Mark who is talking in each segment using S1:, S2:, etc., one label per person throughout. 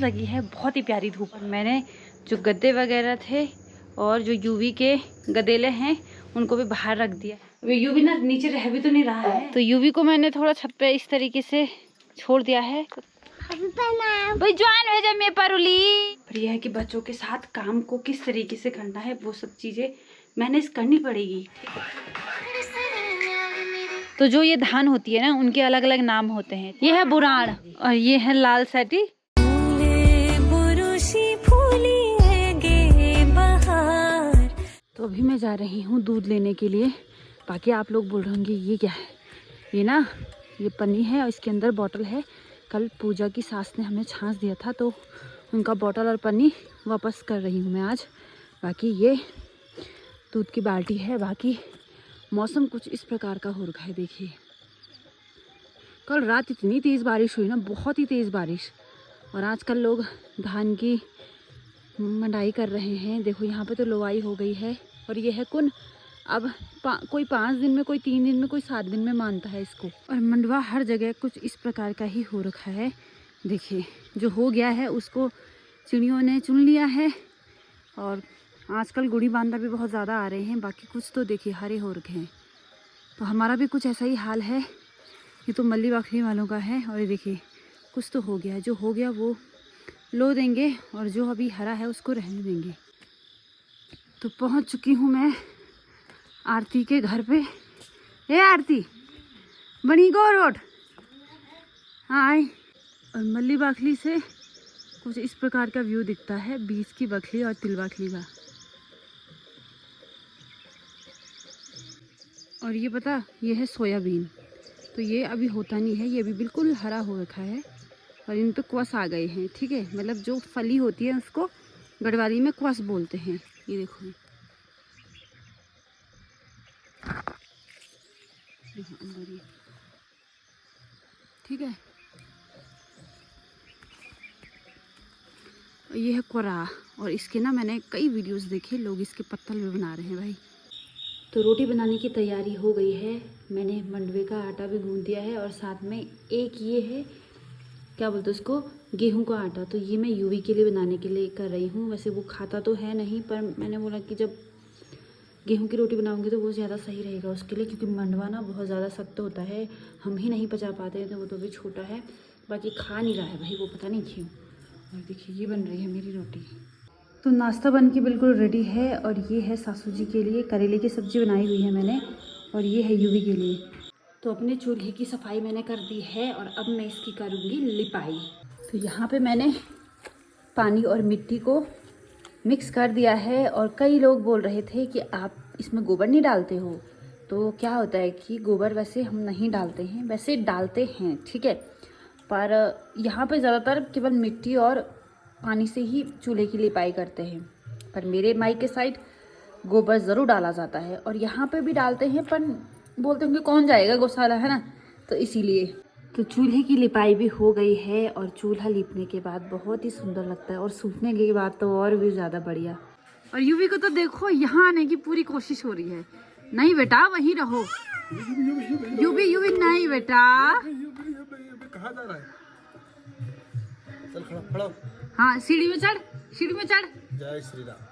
S1: लगी है बहुत ही प्यारी धूप। मैंने जो गद्दे वगैरह थे और जो यूवी के गदेले हैं उनको भी बाहर रख दिया। यूवी ना नीचे रह भी तो नहीं रहा है, तो यूवी को मैंने थोड़ा छत पे इस तरीके से छोड़ दिया है। भाई जॉन भेजा मैं परुली। पर यह है कि बच्चों के साथ काम को किस तरीके से करना है वो सब चीजें मैनेज करनी पड़ेगी। तो जो ये धान होती है ना उनके अलग अलग नाम होते हैं। ये है बुराड़ और ये है लाल सैटी। तो अभी मैं जा रही हूँ दूध लेने के लिए। बाकी आप लोग बोल रहे होंगे ये क्या है। ये ना ये पन्नी है और इसके अंदर बॉटल है। कल पूजा की सास ने हमें छाछ दिया था तो उनका बॉटल और पन्नी वापस कर रही हूँ मैं आज। बाकी ये दूध की बाल्टी है। बाकी मौसम कुछ इस प्रकार का हो रखा है। देखिए कल रात इतनी तेज़ बारिश हुई ना, बहुत ही तेज़ बारिश। और आजकल लोग धान की मंडाई कर रहे हैं। देखो यहाँ पे तो लोवाई हो गई है। और ये है कुन। अब कोई 5 दिन में, कोई 3 दिन में, कोई 7 दिन में मानता है इसको। और मंडवा हर जगह कुछ इस प्रकार का ही हो रखा है। देखिए जो हो गया है उसको चिड़ियों ने चुन लिया है। और आजकल गुड़ी बांदा भी बहुत ज़्यादा आ रहे हैं। बाकी कुछ तो देखिए हरे हो रखे हैं। तो हमारा भी कुछ ऐसा ही हाल है। ये तो मल्ली बाखरी वालों का है। और ये देखिए कुछ तो हो गया। जो हो गया वो लो देंगे और जो अभी हरा है उसको रहने देंगे। तो पहुंच चुकी हूँ मैं आरती के घर पे। ए आरती बनी गो रोड हाय। और मल्ली बाखली से कुछ इस प्रकार का व्यू दिखता है, बीज की बखली और तिल बाखली का। और ये पता ये है सोयाबीन। तो ये अभी होता नहीं है, ये अभी बिल्कुल हरा हो रखा है। और इन पे क्वस आ गए हैं। ठीक है, मतलब जो फली होती है उसको गढ़वाली में क्वस बोलते हैं। ये देखो अंदर ही। ठीक है, ये है कोरा। और इसके ना मैंने कई वीडियोस देखे, लोग इसके पत्तल भी बना रहे हैं भाई। तो रोटी बनाने की तैयारी हो गई है। मैंने मंडवे का आटा भी गूंद दिया है और साथ में एक ये है क्या बोलते हैं उसको, गेहूं का आटा। तो ये मैं यूवी के लिए बनाने के लिए कर रही हूँ। वैसे वो खाता तो है नहीं, पर मैंने बोला कि जब गेहूं की रोटी बनाऊंगी तो वो ज़्यादा सही रहेगा उसके लिए, क्योंकि मंडवा ना बहुत ज़्यादा सख्त होता है, हम ही नहीं पचा पाते हैं। तो वो तो भी छोटा है, बाकी खा नहीं रहा है भाई वो, पता नहीं क्यों। और देखिए ये बन रही है मेरी रोटी। तो नाश्ता बन के बिल्कुल रेडी है। और ये है सासू जी के लिए करेले की सब्ज़ी बनाई हुई है मैंने। और ये है यूवी के लिए। तो अपने चूल्हे की सफाई मैंने कर दी है और अब मैं इसकी करूँगी लिपाई। तो यहाँ पे मैंने पानी और मिट्टी को मिक्स कर दिया है। और कई लोग बोल रहे थे कि आप इसमें गोबर नहीं डालते हो। तो क्या होता है कि गोबर वैसे हम नहीं डालते हैं, वैसे डालते हैं ठीक है, पर यहाँ पे ज़्यादातर केवल मिट्टी और पानी से ही चूल्हे की लिपाई करते हैं। पर मेरे माई के साइड गोबर ज़रूर डाला जाता है और यहाँ पे भी डालते हैं, पर बोलते होंगे कौन जाएगा गौशाला, है ना, तो इसीलिए। तो चूल्हे की लिपाई भी हो गई है। और चूल्हा लीपने के बाद बहुत ही सुंदर लगता है और सूखने के बाद तो और भी ज़्यादा बढ़िया। और यूवी को तो देखो यहाँ आने की पूरी कोशिश हो रही है। नहीं बेटा वहीं रहो। यूवी यूवी नहीं बेटा।
S2: कहाँ जा रहा है? चल खड़ा।
S1: हाँ सीढ़ी में चढ़, सीढ़ी में चढ़।
S2: जय श्री राम।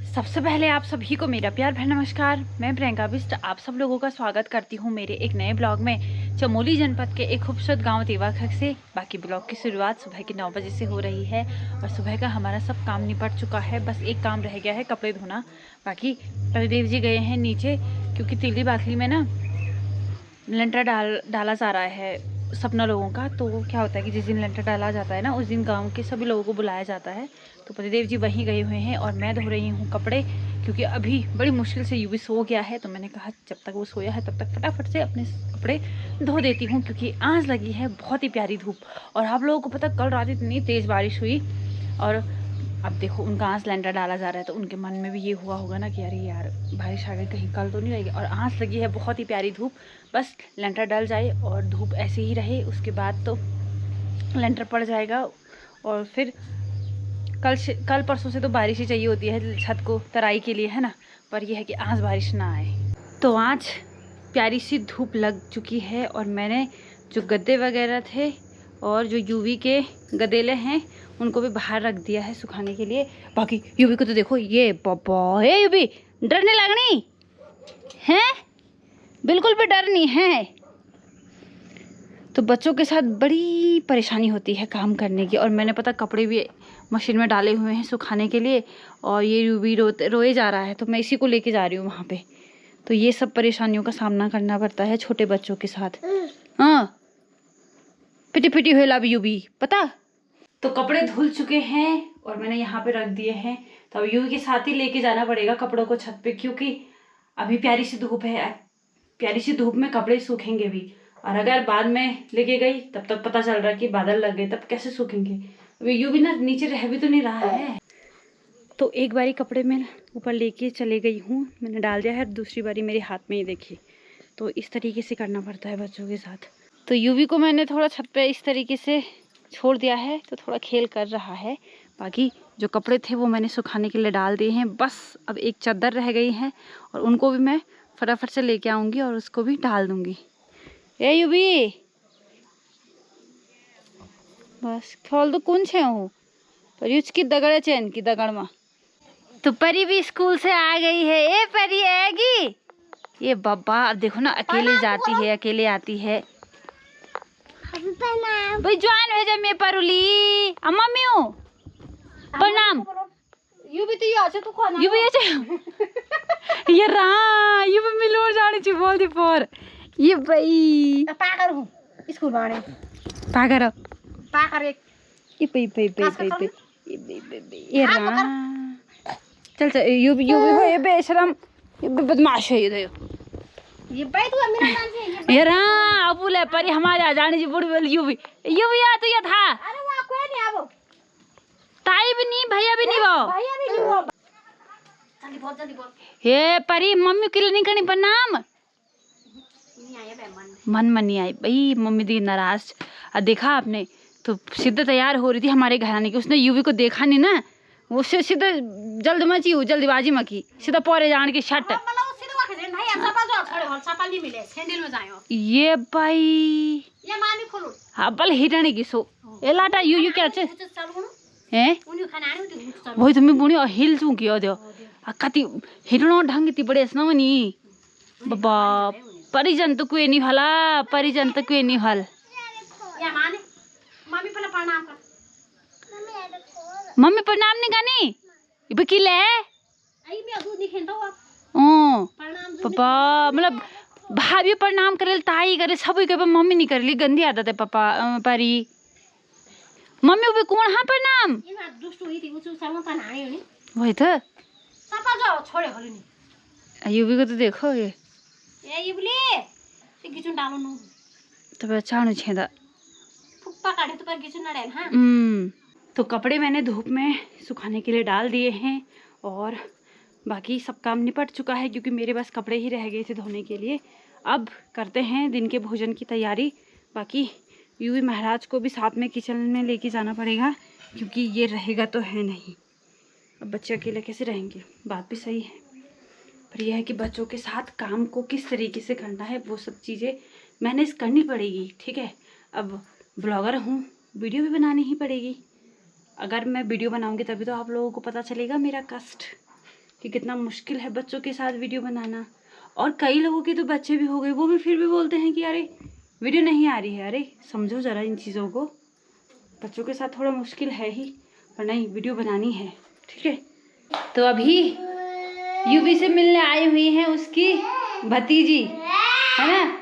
S1: सबसे पहले आप सभी को मेरा प्यार भरा नमस्कार। मैं प्रियंका बिष्ट आप सब लोगों का स्वागत करती हूँ मेरे एक नए ब्लॉग में चमोली जनपद के एक खूबसूरत गांव तेवाखक से। बाकी ब्लॉग की शुरुआत सुबह के 9 बजे से हो रही है और सुबह का हमारा सब काम निपट चुका है। बस एक काम रह गया है, कपड़े धोना। बाकी पतिदेव जी गए हैं नीचे, क्योंकि तिल्ली बाखली में ना लेंटर डाला जा रहा है सपना लोगों का। तो क्या होता है कि जिस दिन लेंटर डाला जाता है ना उस दिन गांव के सभी लोगों को बुलाया जाता है। तो पतिदेव जी वहीं गए हुए हैं और मैं धो रही हूँ कपड़े, क्योंकि अभी बड़ी मुश्किल से यूवी सो गया है। तो मैंने कहा जब तक वो सोया है तब तक फटाफट से अपने कपड़े धो देती हूँ, क्योंकि आँच लगी है बहुत ही प्यारी धूप। और आप लोगों को पता कल रात इतनी तेज़ बारिश हुई और अब देखो उनका आँच लेंटर डाला जा रहा है। तो उनके मन में भी ये हुआ होगा ना कि अरे यार बारिश आ गई, कहीं कल तो नहीं रहेगी। और आँच लगी है बहुत ही प्यारी धूप, बस लेंटर डल जाए और धूप ऐसे ही रहे, उसके बाद तो लेंटर पड़ जाएगा। और फिर कल परसों से तो बारिश ही चाहिए होती है छत को तराई के लिए, है ना। पर यह है कि आज बारिश ना आए। तो आज प्यारी सी धूप लग चुकी है और मैंने जो गद्दे वगैरह थे और जो यूवी के गदेले हैं उनको भी बाहर रख दिया है सुखाने के लिए। बाकी यूवी को तो देखो, ये पापा है यूवी, डरने लगनी है, बिल्कुल भी डर नहीं है। तो बच्चों के साथ बड़ी परेशानी होती है काम करने की। और मैंने पता कपड़े भी मशीन में डाले हुए हैं सुखाने के लिए, और ये यूवी रोए जा रहा है, तो मैं इसी को लेके जा रही हूँ वहाँ पे। तो ये सब परेशानियों का सामना करना पड़ता है छोटे बच्चों के साथ। हाँ, पिटी पिटी हुए ला यूवी पता। तो कपड़े धुल चुके हैं और मैंने यहाँ पे रख दिए हैं। तो अब यूवी के साथ ही लेके जाना पड़ेगा कपड़ों को छत पे, क्योंकि अभी प्यारी सी धूप है। प्यारी सी धूप में कपड़े सूखेंगे भी, और अगर बाद में लेके गई तब तक पता चल रहा कि बादल लग गए, तब कैसे सूखेंगे। अभी यूवी ना नीचे रह भी तो नहीं रहा है। तो एक बारी कपड़े में ऊपर लेके चले गई हूँ, मैंने डाल दिया है, दूसरी बारी मेरे हाथ में ही देखी। तो इस तरीके से करना पड़ता है बच्चों के साथ। तो यूवी को मैंने थोड़ा छत पे इस तरीके से छोड़ दिया है, तो थोड़ा खेल कर रहा है। बाकी जो कपड़े थे वो मैंने सुखाने के लिए डाल दिए हैं। बस अब एक चादर रह गई है, और उनको भी मैं फटाफट से लेके आऊँगी और उसको भी डाल दूँगी। ए यूवी बस खोल दो, कौन छे हूँ पर उसकी दगड़े चैन की दगड़ में। तो परी भी स्कूल से आ गई है। ए परी आएगी, ये बब्बा अब देखो ना, अकेले जाती है, अकेले आती है। भाई जवान भेजा मैं परुली मम्मी हूँ प्रणाम।
S3: यू भी तो ये आछे, तू खाना
S1: यू भी ये रहा, यू भी मिलोर जाने ची बोल दी पर ये भाई
S3: पाकर हूँ स्कूल बाणे
S1: पाकर
S3: पाकर एक
S1: ये पे ये रहा। चल चल यू भी हो, ये बेशरम, ये बदमाश है
S3: ये भाई तू मेरा नाम से
S1: ये रहा। अब ले परी हमारे आ जाने जी बुढ़ी बोल यू भी आ तो ये था।
S3: अरे वो कोई नहीं आवो,
S1: ताई भी नहीं, भैया भी नहीं वो।
S3: भैया भी नहीं वो। जल्दी बोल
S1: हे परी मम्मी के लिए नहीं करनी प्रणाम।
S3: नहीं आया बे
S1: मन नहीं आई भाई, मम्मी दी नाराज। देखा आपने, तो सीधा तैयार हो रही थी हमारे घर आने की, उसने यूवी को देखा नहीं ना, वो सीधा जल्दबाजी में की, सीधा पौरे जान की शर्ट। ये भाई
S3: ये मानी खोलो
S1: हाँ बल हिटने की सो ए लाटा यू क्या चे हैं
S3: उन्हें खाना नहीं तो
S1: वही तुम्हें बुनी और हिल चूं की दो कति हिटनो ढंग ती बड़े स्नो नी बाबा परिजन तो कोई नहीं भला, परिजन तो कोई नहीं भल।
S3: या माने मम्मी पहले प्रणाम कर।
S1: मम्मी प्रणाम नहीं करनी ये बकील है
S3: आई मैं दूध नहीं खेलता हूं
S1: ओ
S3: प्रणाम
S1: पापा मतलब भाभी प्रणाम करे ताई करे सब के मम्मी नहीं करेली, गंदी आदत है पापा परी। मम्मी भी कौन हाँ प्रणाम
S3: ये ना दुष्ट हुई थी उस सर्व का नानी होनी
S1: वही तो
S3: सपा जाओ छोड़े होली नहीं
S1: यूवी को तो देखो ये
S3: ये बोले ये गिचुन डालो नु
S1: तो बचाने छेदा
S3: फुप्पा काटे तो पर गिचुन ना डाल। हां
S1: तो कपड़े मैंने धूप में सुखाने के लिए डाल दिए हैं, और बाकी सब काम निपट चुका है, क्योंकि मेरे पास कपड़े ही रह गए थे धोने के लिए। अब करते हैं दिन के भोजन की तैयारी। बाकी यूवी महाराज को भी साथ में किचन में लेके जाना पड़ेगा, क्योंकि ये रहेगा तो है नहीं। अब बच्चे अकेले कैसे रहेंगे, बात भी सही है, पर यह है कि बच्चों के साथ काम को किस तरीके से करना है वो सब चीज़ें मैनेज करनी पड़ेगी। ठीक है, अब ब्लॉगर हूँ, वीडियो भी बनानी ही पड़ेगी। अगर मैं वीडियो बनाऊंगी तभी तो आप लोगों को पता चलेगा मेरा कष्ट कि कितना मुश्किल है बच्चों के साथ वीडियो बनाना। और कई लोगों के तो बच्चे भी हो गए, वो भी फिर भी बोलते हैं कि अरे वीडियो नहीं आ रही है। अरे समझो ज़रा इन चीज़ों को, बच्चों के साथ थोड़ा मुश्किल है ही, पर नहीं वीडियो बनानी है। ठीक है, तो अभी यूवी से मिलने आई हुई हैं उसकी भतीजी, है ना।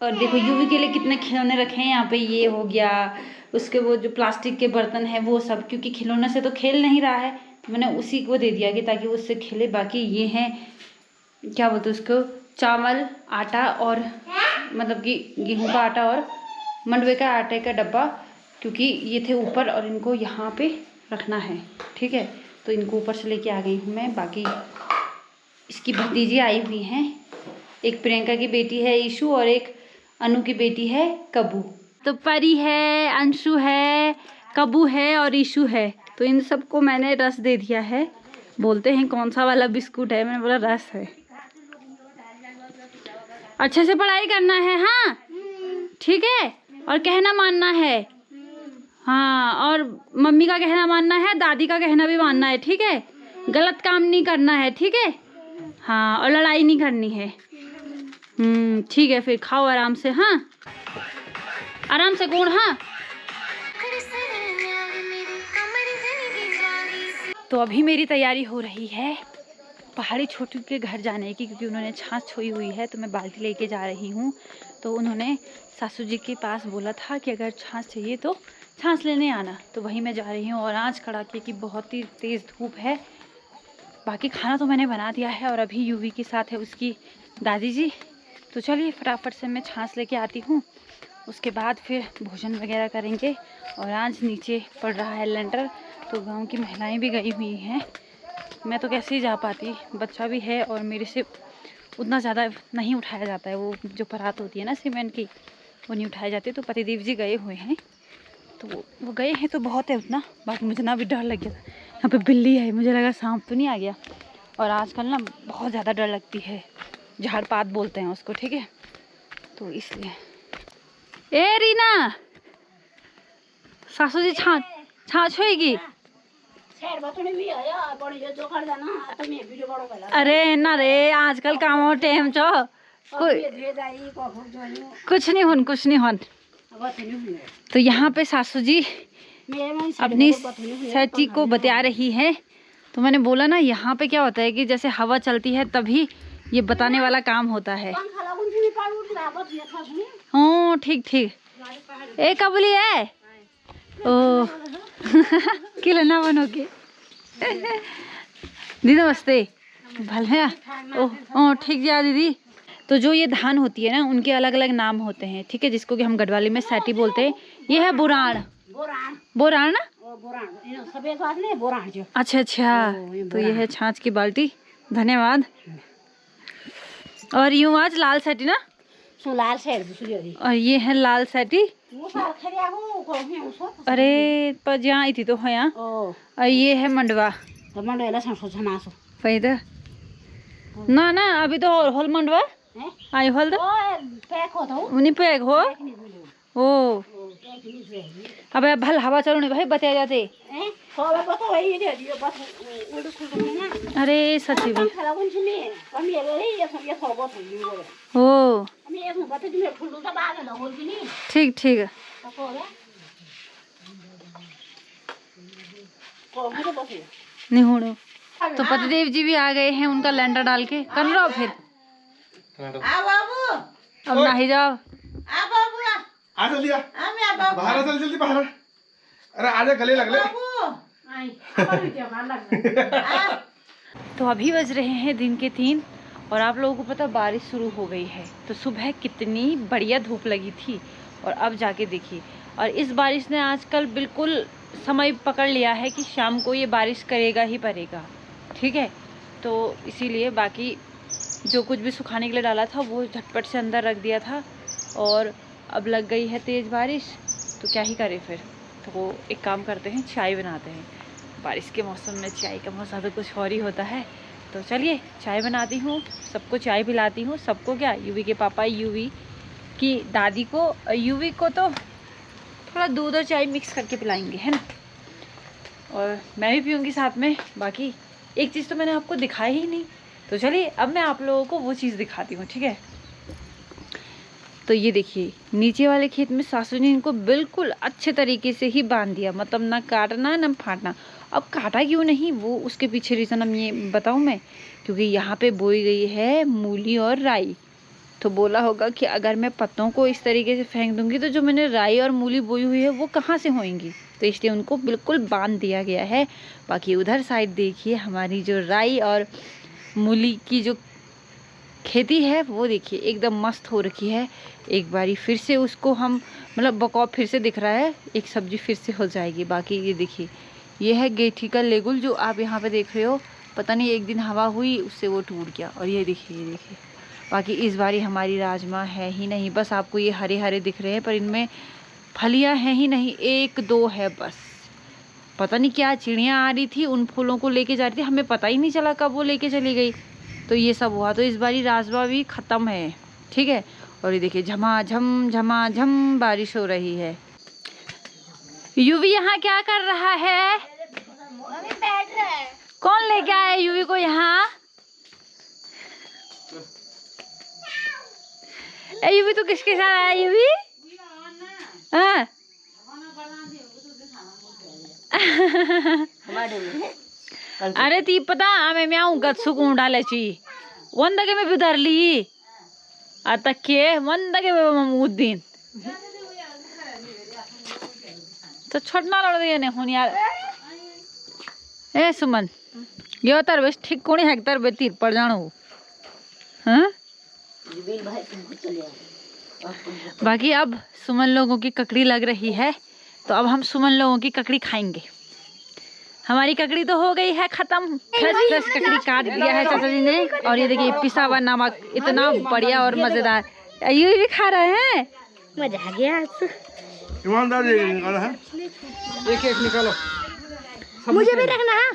S1: और देखो यूवी के लिए कितने खिलौने रखे हैं यहाँ पे, ये हो गया, उसके वो जो प्लास्टिक के बर्तन है वो सब, क्योंकि खिलौने से तो खेल नहीं रहा है, तो मैंने उसी को दे दिया कि ताकि उससे खेले। बाकी ये हैं क्या बोलते उसको, चावल आटा और मतलब कि गेहूं का आटा और मंडवे का आटे का डब्बा, क्योंकि ये थे ऊपर और इनको यहाँ पे रखना है। ठीक है, तो इनको ऊपर से लेके आ गई हूँ मैं। बाकी इसकी भतीजी आई हुई हैं, एक प्रियंका की बेटी है ईशु, और एक अनु की बेटी है कबू। तो परी है, अंशु है, कबू है और ईशु है। तो इन सबको मैंने रस दे दिया है। बोलते हैं कौन सा वाला बिस्कुट है, मैंने बोला रस है। अच्छे से पढ़ाई करना है, हाँ ठीक है, और कहना मानना है, हाँ, और मम्मी का कहना मानना है, दादी का कहना भी मानना है, ठीक है? गलत काम नहीं करना है, ठीक है? हाँ, और लड़ाई नहीं करनी है। ठीक है, फिर खाओ आराम से। हाँ, आराम से गुड़। हाँ, तो अभी मेरी तैयारी हो रही है पहाड़ी छोटू के घर जाने की, क्योंकि उन्होंने छाछ छोई हुई है, तो मैं बाल्टी लेके जा रही हूँ। तो उन्होंने सासू जी के पास बोला था कि अगर छाछ चाहिए तो छाछ लेने आना, तो वहीं मैं जा रही हूँ। और आज कड़ाके की बहुत ही तेज़ धूप है। बाकी खाना तो मैंने बना दिया है, और अभी यूवी के साथ है उसकी दादी जी। तो चलिए फटाफट से मैं छाछ लेके आती हूँ, उसके बाद फिर भोजन वगैरह करेंगे। और आज नीचे पड़ रहा है लेंटर, तो गांव की महिलाएं भी गई हुई हैं। मैं तो कैसे ही जा पाती, बच्चा भी है और मेरे से उतना ज़्यादा नहीं उठाया जाता है। वो जो परात होती है ना सीमेंट की, वो नहीं उठाई जाती। तो पतिदेव जी गए हुए हैं, तो वो गए हैं तो बहुत है उतना। बाकी मुझे ना भी डर लग गया था, यहाँ पे बिल्ली है, मुझे लगा सांप तो नहीं आ गया। और आजकल ना बहुत ज़्यादा डर लगती है, झाड़ पात बोलते हैं उसको, ठीक है? तो इसलिए ए रीना, सासू जी छाछ होएगी। अरे ना रे, आजकल काम टाइम चो कुछ नहीं हुन। तो यहाँ पे सासू जी अपनी सची को बता रही है। तो मैंने बोला ना, यहाँ पे क्या होता है कि जैसे हवा चलती है तभी ये बताने वाला काम होता है। हाँ, ठीक। ए कबूली है ओ खिलना बनोगे। दीदी नमस्ते। भले ओ ठीक है दीदी। तो जो ये धान होती है ना, उनके अलग अलग नाम होते हैं, ठीक है? जिसको कि हम गढ़वाली में सैटी बोलते हैं। ये है बुराण ना। अच्छा, तो ये है छाछ की बाल्टी। धन्यवाद। और यूं आज लाल सैटी ना, और ये है लाल सैटी। अरे पर यहाँ आई थी तो है यहाँ। और ये है मंडवा। ना अभी तो होल मंडवा आई होल तो उन्हीं पैक हो। ओ अब भल हवा चलो नहीं भाई, बता जाते। अरे सच्ची में ओ ठीक नहीं हो। तो पतिदेव जी भी आ गए हैं, उनका लेंटर डाल के कर लो फिर। अब ना ही जाओ।
S2: आ जल्दी बाहर जल्दी बाहर। अरे आजा, गले लगले।
S1: तो अभी बज रहे हैं दिन के 3, और आप लोगों को पता बारिश शुरू हो गई है। तो सुबह कितनी बढ़िया धूप लगी थी, और अब जाके देखिए। और इस बारिश ने आजकल बिल्कुल समय पकड़ लिया है कि शाम को ये बारिश करेगा ही पड़ेगा, ठीक है? तो इसीलिए बाकी जो कुछ भी सुखाने के लिए डाला था वो झटपट से अंदर रख दिया था, और अब लग गई है तेज़ बारिश, तो क्या ही करें फिर। तो एक काम करते हैं, चाय बनाते हैं। बारिश के मौसम में चाय का मौसम तो कुछ और ही होता है। तो चलिए चाय बनाती हूँ, सबको चाय पिलाती हूँ। सबको क्या, यूवी के पापा, यूवी की दादी को, यूवी को तो थोड़ा दूध और चाय मिक्स करके पिलाएंगे, है ना? और मैं भी पीऊँगी साथ में। बाकी एक चीज़ तो मैंने आपको दिखाई ही नहीं, तो चलिए अब मैं आप लोगों को वो चीज़ दिखाती हूँ, ठीक है? तो ये देखिए, नीचे वाले खेत में सासू ने इनको बिल्कुल अच्छे तरीके से ही बांध दिया, मतलब ना काटना ना फाटना। अब काटा क्यों नहीं, वो उसके पीछे रीज़न हम ये बताऊँ मैं, क्योंकि यहाँ पे बोई गई है मूली और राई। तो बोला होगा कि अगर मैं पत्तों को इस तरीके से फेंक दूंगी तो जो मैंने राई और मूली बोई हुई है वो कहाँ से होएंगी, तो इसलिए उनको बिल्कुल बांध दिया गया है। बाकी उधर साइड देखिए, हमारी जो राई और मूली की जो खेती है वो देखिए एकदम मस्त हो रखी है। एक बारी फिर से उसको हम मतलब बकौब फिर से दिख रहा है, एक सब्जी फिर से हो जाएगी। बाकी ये देखिए, ये है गेठी का लेगुल जो आप यहाँ पे देख रहे हो। पता नहीं एक दिन हवा हुई उससे वो टूट गया। और ये देखिए बाकी इस बारी हमारी राजमा है ही नहीं, बस आपको ये हरे हरे दिख रहे हैं, पर इनमें फलियाँ हैं ही नहीं, 1-2 है बस। पता नहीं क्या चिड़ियाँ आ रही थी, उन फूलों को लेके जा रही थी, हमें पता ही नहीं चला कब वो लेके चली गई। तो ये सब हुआ। तो इस बारी राजमा भी ख़त्म है, ठीक है? और ये देखिए झमाझम बारिश हो रही है। यूवी यहाँ क्या कर रहा है?
S3: बैठ रहा है।
S1: कौन लेके आया यूवी को यहाँ? ए यूवी तो किसके साथ आया यूवी? हाँ। अरे ती पता आमे म्याऊ गत्सु को डाले ची वंदगे में भी ली आता के वंदगे में ममूद्दीन तो छोड़ना लड़ दिया ने हुन यार। ए सुमन यो तर बस ठीक कोनी है तर बे तीर पड़ जानो। हाँ बाकी अब सुमन लोगों की ककड़ी लग रही है तो अब हम सुमन लोगों की ककड़ी खाएंगे। हमारी ककड़ी तो हो गई है खत्म। फ्रेश ककड़ी काट दिया है चाचा जी ने और ये देखिए पिसा हुआ नमक इतना बढ़िया और मजेदार। ये भी खा रहे हैं।
S3: मजा आ गया।
S2: ईमानदारी निकाला है। एक एक निकालो।
S3: मुझे भी रखना है।